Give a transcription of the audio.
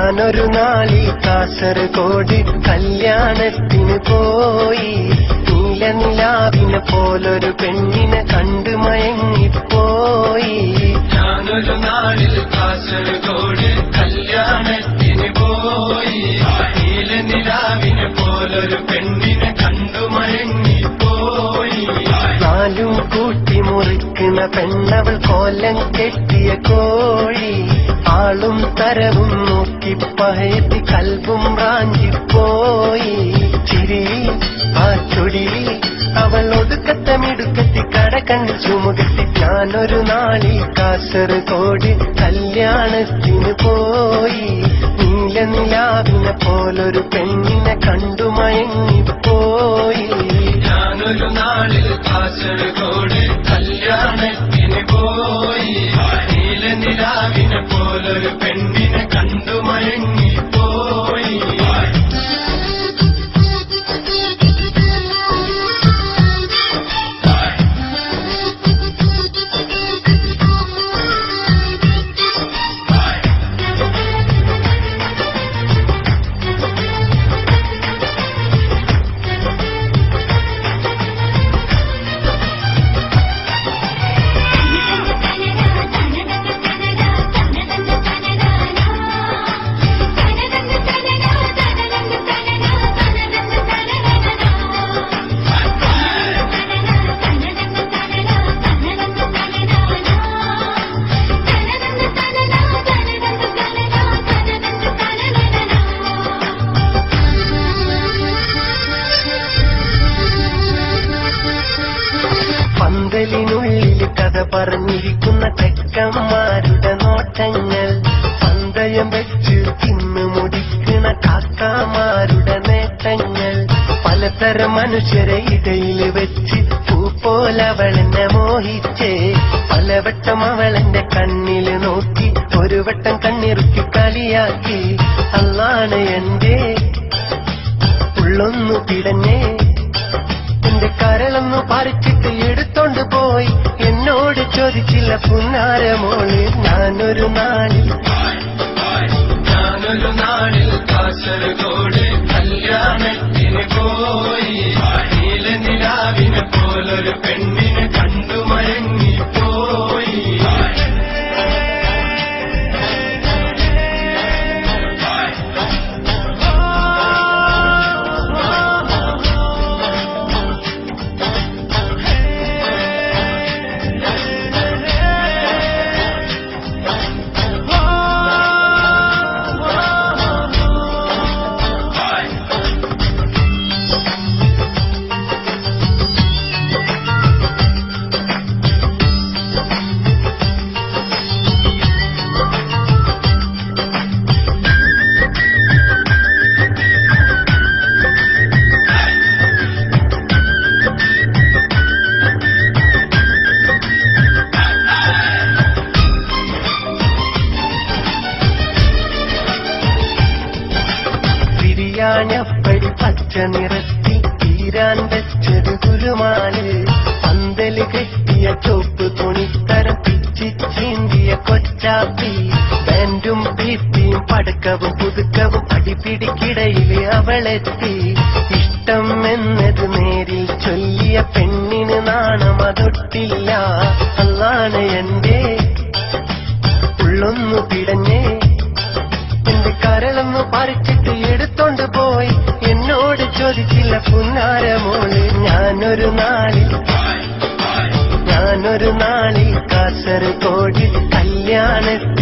ഞാനൊരു നാളിൽ കാസർഗോഡ് കല്യാണത്തിന് പോയി. നീലനിലാവിനെ പോലൊരു പെണ്ണിനെ കണ്ടു മയങ്ങിപ്പോയി. ഞാനൊരു നാളിൽ കാസർഗോഡ് കല്യാണത്തിന് പോയി. നീലനിലാവിനെ പോലൊരു പെണ്ണിനെ കണ്ടു മയങ്ങിപ്പോയി. നാലും കൂട്ടി മുറിക്കുന്ന പെണ്ണവൾ കോലം കെട്ടിയ കോഴി. ആളും തരവും നോക്കി പയറ്റി കൽബും റാഞ്ചിപ്പോയി. ചിരിയിൽ ആ ചൊടിയിൽ അവൾ ഒടുക്കത്തെ മിടുക്കത്തി കടകണ്ണിൽ ചുമുകത്തി. ഞാനൊരു നാളിൽ കാസർഗോഡ് കല്യാണത്തിന് പോയി. നീലനിലാവിനെ പോലൊരു പെണ്ണിനെ കണ്ടു മയങ്ങിപ്പോയി. ഞാനൊരു നാളിൽ കാസർഗോഡ് കല്യാണത്തിന് പോയി. നീലനിലാവിനെ പോലൊരു പെണ്ണിനെ കണ്ടു മയങ്ങിപ്പോയി. പന്തലിനുള്ളിൽ കഥ പറഞ്ഞിരിക്കുന്ന തെക്കന്മാരുടെ നോട്ടങ്ങൾ. പന്തയം വെച്ച് തിന്നു മുടിക്കുന്ന കാക്കാമാരുടെ നേട്ടങ്ങൾ. പലതരം മനുഷ്യരെ ഇടയിൽ വെച്ച് പൂപ്പോലവളെന്നെ മോഹിച്ചേ. പലവട്ടം അവളെന്റെ കണ്ണില് നോക്കി ഒരു വട്ടം കണ്ണിറുക്കി കളിയാക്കി. അല്ലാണ് എന്റെ ഉള്ളൊന്നു പിടഞ്ഞേ. എന്റെ കരളൊന്നു പറിച്ചിട്ട് എടുത്തോണ്ട് പോയി. എന്നോട് ചോദിച്ചില്ല പുന്നാരമോള്. ഞാനൊരു നാളിൽ കാസർഗോഡ് കല്യാണത്തിന് പോയി. നീലനിലാവിനെ പോലൊരു പെണ്ണിനെ കണ്ടു മയങ്ങിപ്പോയി. പ്പടി പച്ച നിറത്തി തീരാൻ വെച്ചൊരു ഗുരുമാല്. പന്തല് കെട്ടിയ ചോപ്പ് തുണിത്തരം പിച്ചി ചീന്തിയ കൊച്ചാപ്പി. ബാൻഡും പീപ്പിയും പടക്കവും പുതുക്കവും അടിപിടിക്കിടയില് അവളെത്തി. ഇഷ്ടം എന്നത് നേരിൽ ചൊല്ലിയ പെണ്ണിന് നാണം അതൊട്ടില്ല. അല്ലാണ് എന്റെ ഉള്ളൊന്നു പിടഞ്ഞേ. എന്റെ കരളൊന്നു പറിച്ചിട്ട് എടുത്തോണ്ട് പോയി. എന്നോട് ചോദിച്ചില്ല പുന്നാരമോള്. ഞാനൊരു നാളിൽ കാസർഗോഡ് കല്യാണത്തിന്